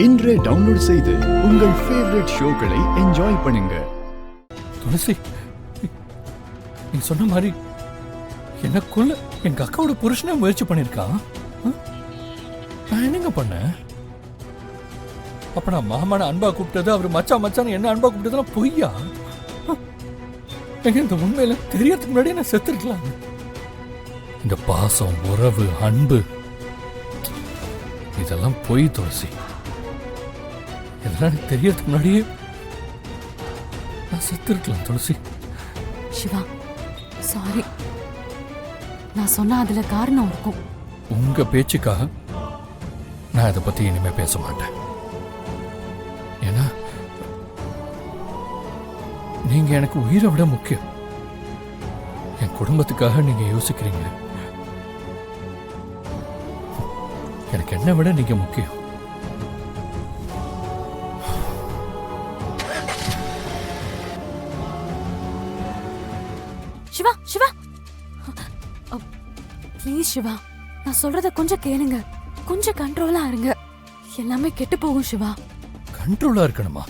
இன்றே டவுன்லோட் செய்து உங்கள் ஃபேவரட் ஷோக்களை என்ஜாய் பண்ணுங்க. துளசி, நீ சொன்ன மாதிரி எனக்குள்ள எங்க அக்காவோட புருஷனே முயற்சி பண்ணிருக்கான். நான் என்னங்க பண்ணேன்? அப்ப நான் மாமான அன்பா கூப்பிட்டது, அவர் மச்சான் மச்சான் என்ன அன்பா கூப்பிட்டதெல்லாம் பொய்யா? எங்க இந்த உண்மையில தெரியறதுக்கு முன்னாடியே நான் செத்துருக்கலாம். இந்த பாசம், உறவு, அன்பு இதெல்லாம் பொய் துளசி. இதெல்லாம் எனக்கு தெரியறதுக்கு முன்னாடியே நான் செத்துருக்கலாம் துளசி. சிவா, சாரி. நான் சொன்ன அதுல காரணம் இருக்கும். உங்க பேச்சுக்காக நான் அதை பத்தி இனிமே பேச மாட்டேன். ஏன்னா நீங்க எனக்கு உயிரை விட முக்கியம். என் குடும்பத்துக்காக நீங்க யோசிக்கிறீங்க. எனக்கு என்ன விட நீங்க முக்கியம். சிவா, சிவா, ப்ளீஸ் சிவா, நான் சொல்றத கொஞ்சம் கேளுங்க. கொஞ்சம் கண்ட்ரோலா இருங்க. எல்லாமே கெட்டு போகும் சிவா. கண்ட்ரோலா இருக்கணுமா?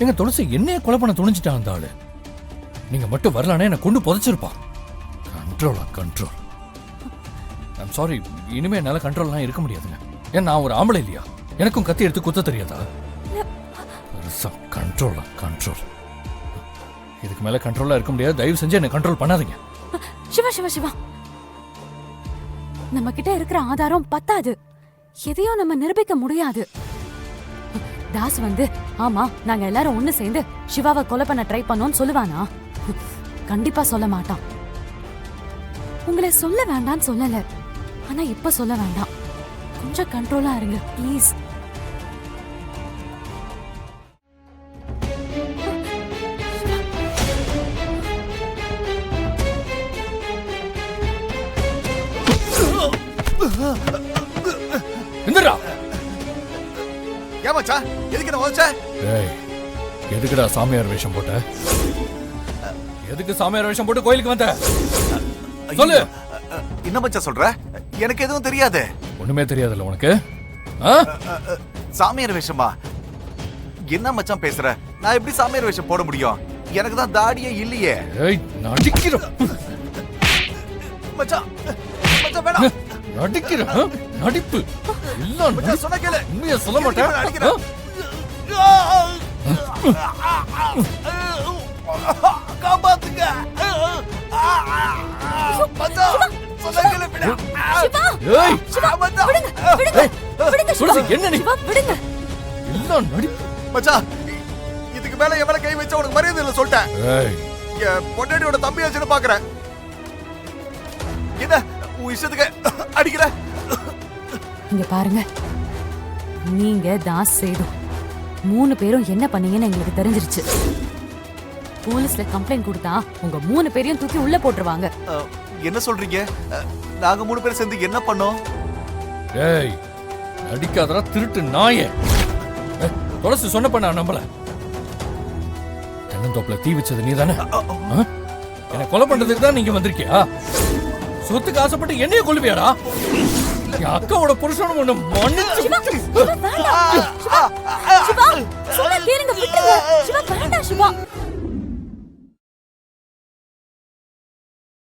எங்க துளசி என்னைய கொலை பண்ண துணிஞ்சிட்டான் அந்த ஆளு. நீங்க மட்டும் வரலானே என்ன கொண்டு புதைச்சிருப்பான். கண்ட்ரோலா? கண்ட்ரோல்? ஐம் சாரி, இனிமே என்னால கண்ட்ரோல்லாம் இருக்க முடியாதுங்க. ஏன் நான் ஒரு ஆம்பளை இல்லையா? எனக்கும் கத்தி எடுத்து குத்த தெரியாதா? கண்ட்ரோலா? கண்ட்ரோல்? இதுக்கு மேல கண்ட்ரோலா இருக்க முடியாது. தயவு செஞ்சு என்ன கண்ட்ரோல் பண்ணாதீங்க. சிவா சிவா சிவா, நம்ம கிட்ட இருக்கிற ஆதாரம் பத்தாது. எதையும் நம்ம நிரூபிக்க முடியாது. தாஸ் வந்து ஆமா நாங்க எல்லாரும் ஒண்ணு சேர்ந்து சிவாவை கொலை பண்ண ட்ரை பண்ணோம்னு சொல்லுவானா? கண்டிப்பா சொல்ல மாட்டான். உங்களை சொல்ல வேண்டாம்னு சொல்லல, ஆனா இப்ப சொல்ல வேண்டாம். கொஞ்சம் கண்ட்ரோலா இருங்க ப்ளீஸ். இந்தடா. ஏன் மச்சான், எதுக்கு என்ன வச்ச? ஏய், எதுக்குடா சாமியார் வேஷம் போட்ட? எதுக்கு சாமியார் வேஷம் போட்டு கோயிலுக்கு வந்த? சொல்லு. என்ன மச்சான் சொல்ற? எனக்கு எதுவும் தெரியாது. ஒண்ணுமே தெரியாதுல்ல உனக்கு? சாமியார் வேஷமா? என்ன மச்சான் பேசுற? நான் எப்படி சாமியார் வேஷம் போட முடியும்? எனக்கு தான் தாடியே இல்லையே. ஏய், நடிக்கிறோம். மச்சான், மச்சான் வேணாம். நடிக்கிற நடிப்பு எல்லாம் மச்சான் சொன்ன கேளு. உண்மையை சொல்ல மாட்டேன். காப்பாத்துங்க மச்சான், சொன்ன கேளு. ஏய், மச்சான் விடுங்க சிவா, என்ன நீ? விடுங்க. எல்லாம் நடிப்பு. மச்சான், இதுக்கு மேல எவள கை வச்சா உனக்கு மரியாதை இல்ல சொல்லிட்டேன். ஏய், என் பொண்டாட்டியோட தம்பியாச்சுன்னு பாக்குறேன். என்ன உன் இஷ்டத்துக்கு அடிக்கிற? இங்க பாருங்க, நீங்க தாஸ் சேது 3 பேரும் என்ன பண்ணீங்கன்னு எங்களுக்கு தெரிஞ்சிருச்சு. போலீஸ்ல கம்ப்ளைண்ட் கொடுத்தா உங்க 3 பேரையும் தூக்கி உள்ள போட்டுருவாங்க. என்ன சொல்றீங்க? நாங்க 3 பேரும் சேர்ந்து என்ன பண்ணோம்? ஏய், நடிக்காதடா திருட்டு நாயே. துளசி சொன்ன பண்ண நம்பல. தென்னந்தோப்புல தீ வச்சது நீதானே? என்ன கொலை பண்றதுக்கு தான் நீங்க வந்திருக்கியா? சொத்துக்கு ஆசைப்பட்டு என்னைய கொல்லுவியாடா? என் அக்காவோட புருஷனும் ஒண்ணு மன்னிச்சு. சிவா, வேண்டாம். சிவா, சிவா, சொன்னா கேளுங்க, விட்டுருங்க. சிவா, வேண்டாம் சிவா.